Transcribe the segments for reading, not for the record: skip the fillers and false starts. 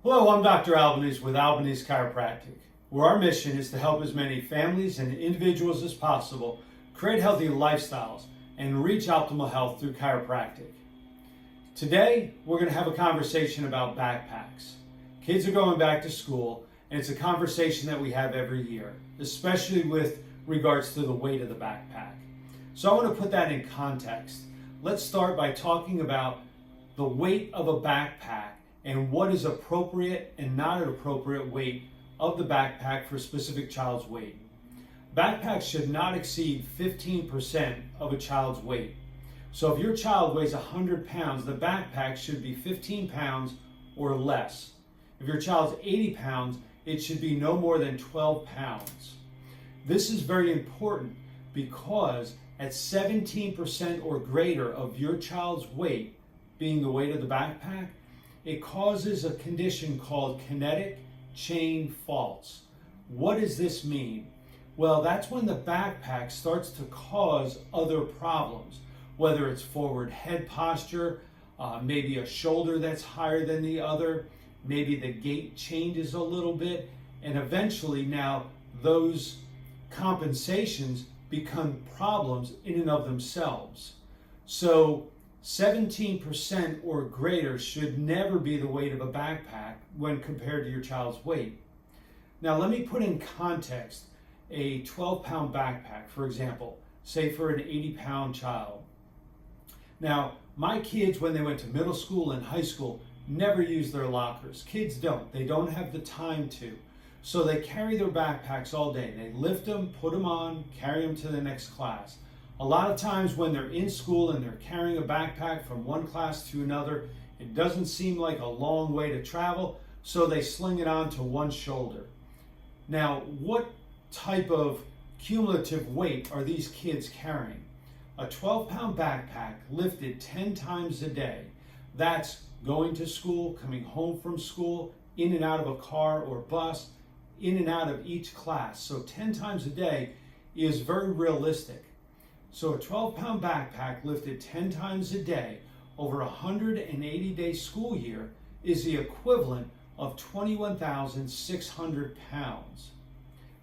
Hello, I'm Dr. Albanese with Albanese Chiropractic, where our mission is to help as many families and individuals as possible create healthy lifestyles and reach optimal health through chiropractic. Today, we're going to have a conversation about backpacks. Kids are going back to school, and it's a conversation that we have every year, especially with regards to the weight of the backpack. So I want to put that in context. Let's start by talking about the weight of a backpack and what is appropriate and not an appropriate weight of the backpack for a specific child's weight. Backpacks should not exceed 15% of a child's weight. So if your child weighs 100 pounds, the backpack should be 15 pounds or less. If your child's 80 pounds, it should be no more than 12 pounds. This is very important because at 17% or greater of your child's weight being the weight of the backpack, it causes a condition called kinetic chain faults. What does this mean? Well, that's when the backpack starts to cause other problems, whether it's forward head posture, maybe a shoulder that's higher than the other, maybe the gait changes a little bit, and eventually now those compensations become problems in and of themselves. So 17% or greater should never be the weight of a backpack when compared to your child's weight. Now let me put in context a 12-pound backpack, for example, say for an 80-pound child. Now, my kids, when they went to middle school and high school, never used their lockers. Kids don't. They don't have the time to. So they carry their backpacks all day. They lift them, put them on, carry them to the next class. A lot of times when they're in school and they're carrying a backpack from one class to another, it doesn't seem like a long way to travel, so they sling it onto one shoulder. Now, what type of cumulative weight are these kids carrying? A 12-pound backpack lifted 10 times a day. That's going to school, coming home from school, in and out of a car or bus, in and out of each class. So 10 times a day is very realistic. So a 12-pound backpack lifted 10 times a day over a 180-day school year is the equivalent of 21,600 pounds.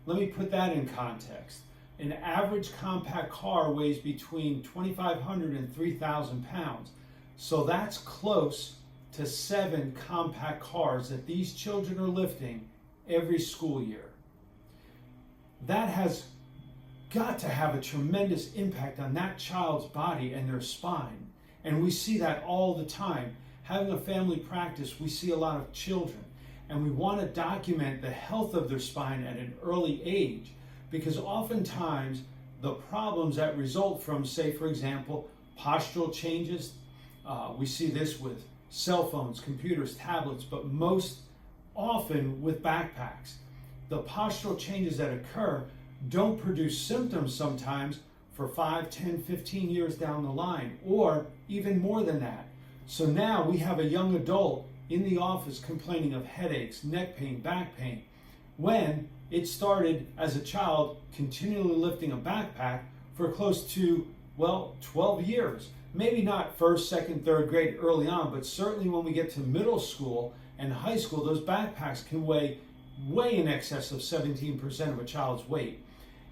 Let me put that in context. An average compact car weighs between 2,500 and 3,000 pounds. So that's close to 7 compact cars that these children are lifting every school year. That has got to have a tremendous impact on that child's body and their spine. And we see that all the time. Having a family practice, we see a lot of children. And we want to document the health of their spine at an early age, because oftentimes the problems that result from, say, for example, postural changes, we see this with cell phones, computers, tablets, but most often with backpacks. The postural changes that occur don't produce symptoms sometimes for 5, 10, 15 years down the line, or even more than that. So now we have a young adult in the office complaining of headaches, neck pain, back pain, when it started as a child continually lifting a backpack for close to, 12 years. Maybe not first, second, third grade early on, but certainly when we get to middle school and high school, those backpacks can weigh way in excess of 17% of a child's weight.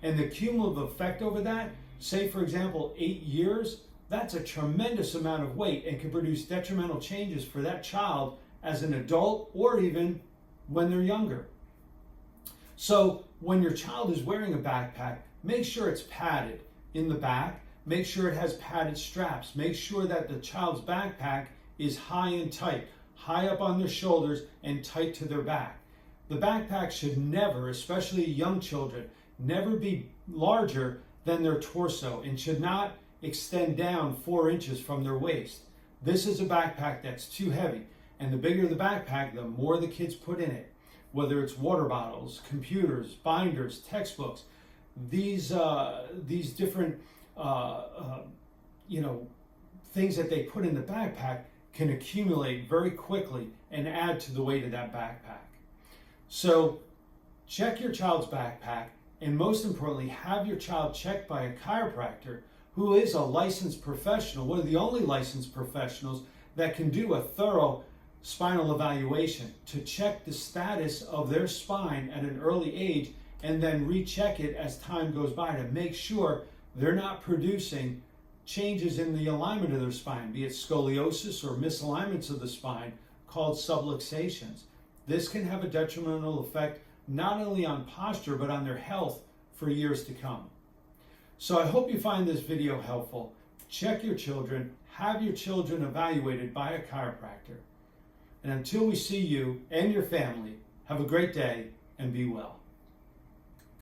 And the cumulative effect over that, say for example 8 years, that's a tremendous amount of weight and can produce detrimental changes for that child as an adult or even when they're younger. So when your child is wearing a backpack, make sure it's padded in the back, make sure it has padded straps, make sure that the child's backpack is high and tight, high up on their shoulders and tight to their back. The backpack should never, especially young children, never be larger than their torso and should not extend down 4 inches from their waist. This is a backpack that's too heavy, and the bigger the backpack, the more the kids put in it. Whether it's water bottles, computers, binders, textbooks, these different things that they put in the backpack can accumulate very quickly and add to the weight of that backpack. So check your child's backpack, and most importantly, have your child checked by a chiropractor who is a licensed professional, one of the only licensed professionals that can do a thorough spinal evaluation to check the status of their spine at an early age, and then recheck it as time goes by to make sure they're not producing changes in the alignment of their spine, be it scoliosis or misalignments of the spine called subluxations. This can have a detrimental effect not only on posture but on their health for years to come. So I hope you find this video helpful. Check your children, have your children evaluated by a chiropractor. And until we see you and your family, have a great day and be well.